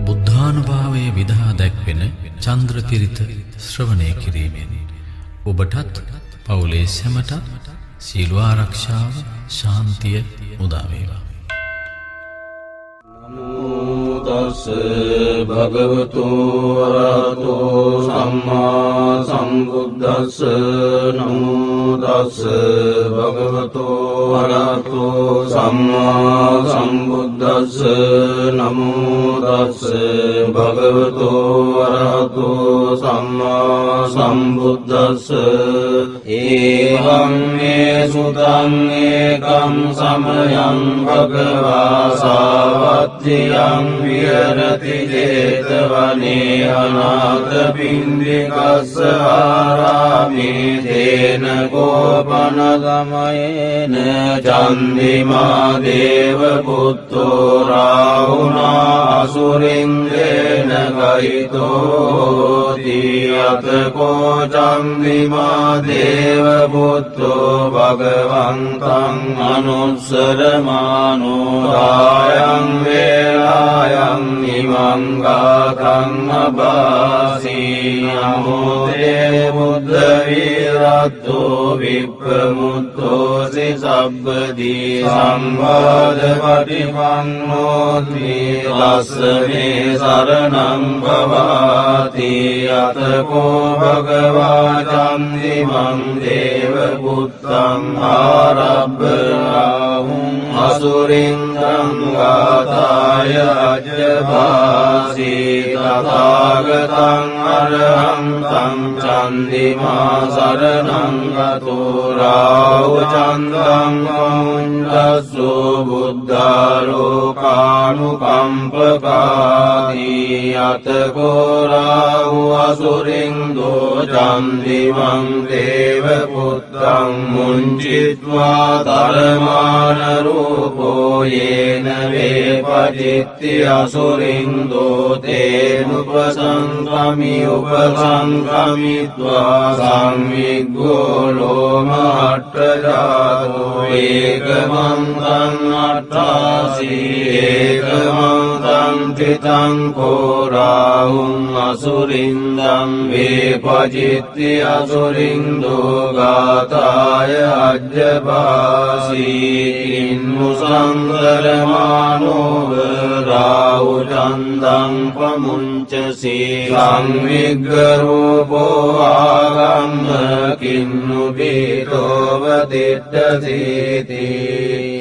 බුද්ධානුභාවයේ විදහා දැක්වෙන චන්ද්‍රපිරිත ශ්‍රවණය කිරීමෙන් ඔබටත් පවුලේ සැමටත් සියලු ආරක්ෂාව ශාන්තිය උදා වේවා. නමෝ තස් භගවතු වරහතෝ සම්මා සම්බුද්දස්ස. නමෝ තස් භගවතු වරහතෝ සම්මා සම්බුද්දස්ස. නමෝ තස් භගවතු වරහතෝ සම්මා සම්බුද්දස්ස. ඒවං මේ සුතං ඒකං සමයං භගවා සාවත්තියං විහෙරති 제තවනේ අනාථපිණ්ඩිකස්ස ආරාමේ තේන ගෝපනගමයේන චන්දිමා දේව පුත්තෝ රාහුණා අසුරින්දේන ගහිතෝති. අතකෝ චන්දිමා දේව පුත්තෝ භගවන්තං අනුස්සරමානෝ රායං වේලායං නිමං ගාතං අබාසී. නමෝ තේ බුද්ධ විරත්තෝ විප්‍රමුත්තෝසි සබ්බදී සංවාද පටිපන්නෝති ලස්සනේ සරණං භවාති. අතකෝ භගවා චන්දිමං දේව පුත්තං ආරබ්බාහුං අසුරින්ද්‍රං ගාතාය අජ්ජභාසී. තථාගතං අරහං තං චන්දිමා සරණං ගතෝ රාහු චන්දං මුඤ්ඤස්සු බුද්ධාලෝකානුකම්පකාදී. අතකෝ රාහු අසුරින්දෝ චන්දිමං දේව පුත්තං මුංචිත්වා තරමාන රූපෝ යේන වේපජිත්ති අසුරින්දෝ තේනුපසංකමි උපසංකමිත්වා සංවිග්ගෝ ලෝමහට්ඨජාතෝ ඒකමන්තං අට්ඨාසී. ඒකමන්තං ත්‍රිතං කෝ රාහුං අසුරින්දං වේපජිත්ති අසුරින්දෝ ගාතාය අජ්ජභාසී. ඉන්නුසංකරමානෝව රාහු චන්දං පමුංචසී. සංවිග්ගරූපෝ ආගම්ම කින්නු බීතෝව දිට්ඨසීති.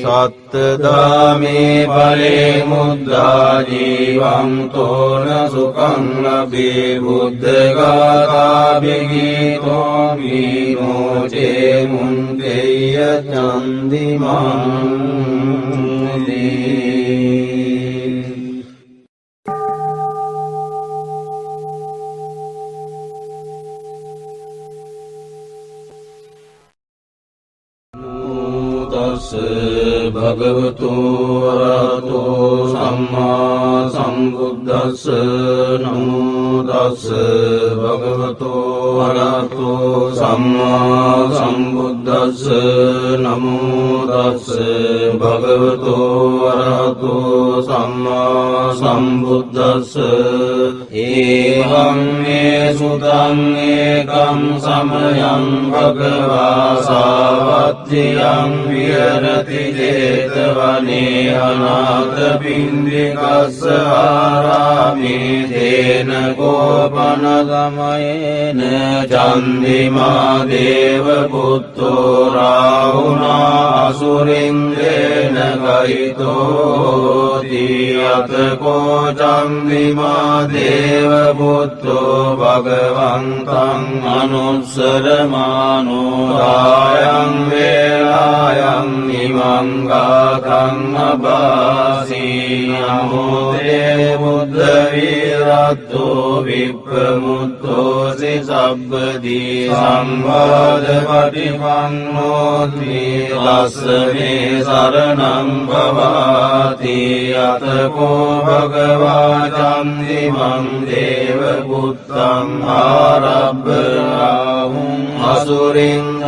සත්තදාමේ පලේ මුද්දා ජීවං තෝන සුඛං ලබේ බුද්ධගාථා බිගීතෝ විමෝචේ මුංකේය චන්දිමං දී. භගවතු වරහතෝ සම්මා සම්බුද්දස්ස. නමෝ තස් භගවතු වරහතෝ සම්මා සම්බුද්දස්ස. නමෝ තස් භගවතු වරහතෝ සම්මා සම්බුද්දස්ස. ඒවං මේ සුතං ඒකං සමයං භගවා සාවත්තියං විහෙරති 제තවනේ අනාථපිණ්ඩිකස්ස ආරාමේ තේන ගෝපනගමයේන චන්දිමා දේව පුත්තෝ රාහුණා අසුරින්දේන ගහිතෝති. අතකෝ චන්දිමා දේව පුත්තෝ භගවන්තං අනුස්සරමානෝ රායං වේලායං නිමං ගාතං අබාසී. නමෝ තේ බුද්ධ විරත්තෝ විප්‍රමුත්තෝසි සබ්බදී සංවාද පටිපන්නෝති ලස්සනේ සරණං භවාති. අතකෝ භගවා චන්දිමං දේව පුත්තං ආරබ්බාහුං අසුරින්දං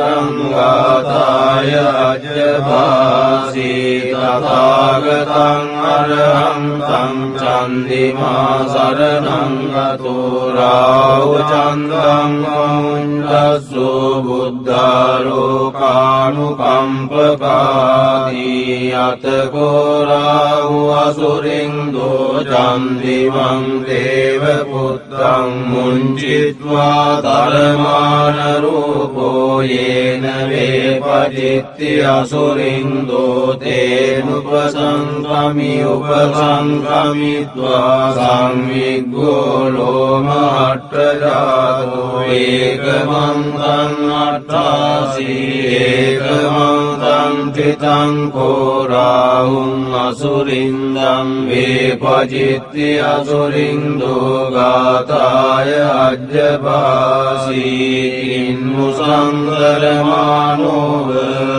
ගාථාය අජ්ජභාසී තථාගතං අරහං තං චන්දිමා සරණං ගතෝ රාහුචන්දං මුඤ්ඤස්සු බුද්ධාලෝකානුකම්පකාදී අතකෝ රාහු අසුරින්දෝ චන්දිමං දේව පුත්තං මුංචිත්වා ධර්මාන රූපෝ යේන වේපජිත්ති අසුරින්දෝ තේනුපසංගමි උපසංගමිත්වා සංවිග්ගෝ ලෝමහට්ඨජාතෝ ඒකමන්තං අට්ඨාසී ඒකමන්තං තිතං කෝ රාහුං අසුරින්දං වේපජිත්ති අසුරින්දෝ ගාථාය අජ්ජභාසී කින්මුසංගරමානෝව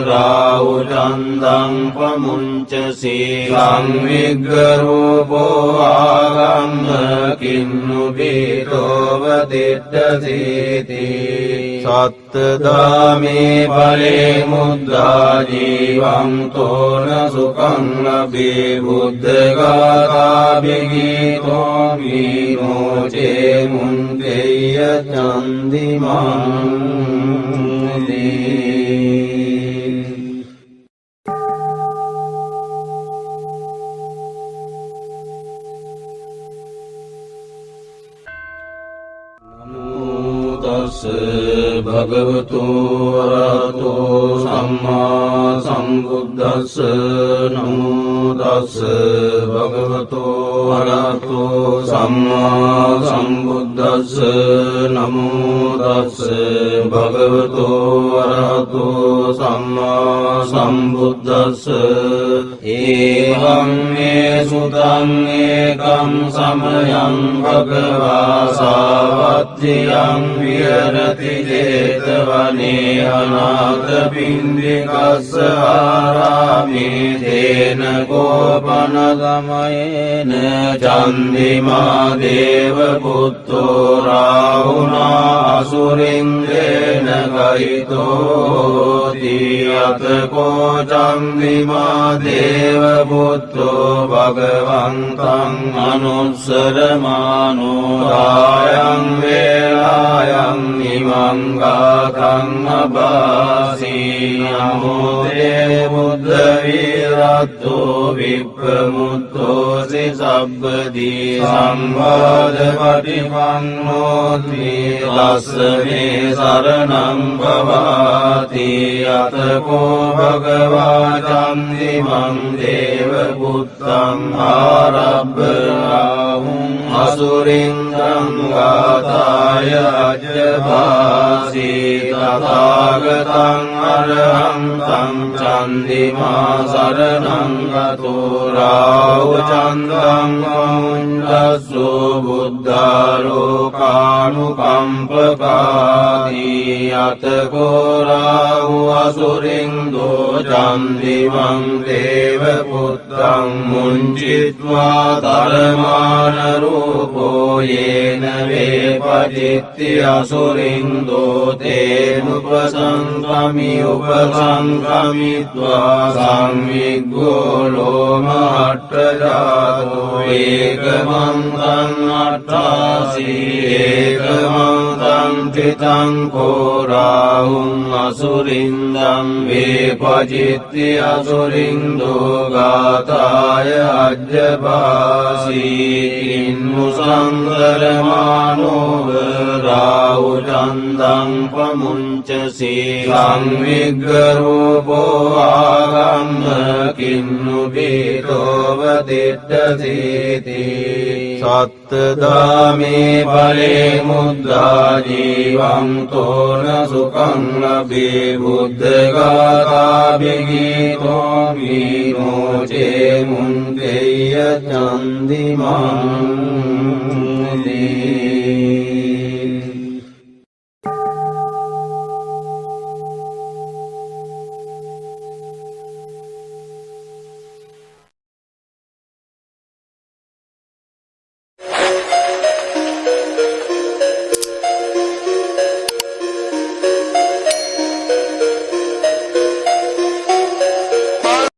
රාහුචන්දං පමුංචසී සංවිග්ගරූපෝ ආගම්ම කින්නු බීතෝව දිට්ඨසීති සත්තදාමේ පලේ මුද්දා ජීවං තෝන සුඛං ලබේ බුද්ධගාථා බිගීතෝ මීනෝචේ මුන්දේය චන්දිමං භගවතු වරහතෝ සම්මා සම්බුද්දස්ස නමෝ තස්ස භගවතු වරහතෝ සම්මා සම්බුද්දස්ස නමෝ තස්ස භගවතු වරහතෝ සම්මා සම්බුද්දස්ස ඒවං මේ සුතං ඒකං සමයං භගවා සාවත්තියං විහෙරති ජේතවනේ අනාථපිණ්ඩිකස්ස ආරාමේ තේන ගෝපනගමයේන චන්දිමා දේව පුත්තෝ රාහුනා අසුරින්දේන ගයිතෝති අතකෝ චන්දිමා දේව පුත්තෝ භගවන්තං අනුස්සරමානෝ රායං වේලායං නිමං ගාථං අභාසී නමෝ තේ බුද්ධ විරත්තෝ විප්‍රමුත්තෝසි සබ්බදී සම්බාධ පටිපන්නෝති ලස්සනේ සරණං භවාති අතකෝ භගවා චන්දිමං දේව පුත්තං ආරබ්බ රාහුං අසුරින්දං ගාථාය අජ්ජභාසී තථාගතං අරහං තං චන්දිමා සරණං ගතෝ රාහුචන්දං මුඤ්ඤස්සු බුද්ධාලෝකානුකම්පකාදී අතකෝ රාහු අසුරින්දෝ චන්දිමං දේව පුත්තං මුංචිත්වා ධර්මාන රූපෝ යේන වේපජිත්ති අසුරින්දෝ තේනුපසංගමි උපසංගමිත්වා සංවිග්ගෝ ලෝමහට්ඨජාතෝ ඒකමන්තං අට්ඨාසී ඒකමන්තං තිතං කෝ රාහුං අසුරින්දං වේපජිත්ති අසුරින්දෝ ගාථාය අජ්ජභාසී කින්මුසංගරමානෝව රාහුචන්දං පමුංචසී සංවිග්ගරූපෝ ආගම්ම කින්නු බීතෝව දිට්ඨසීති සත්තදාමේ පලේ මුද්දා ජීවං තෝන සුඛං ලබේ බුද්ධගාථා බිගීතෝ මීනෝචේ මුන්දේය චන්දිමං දී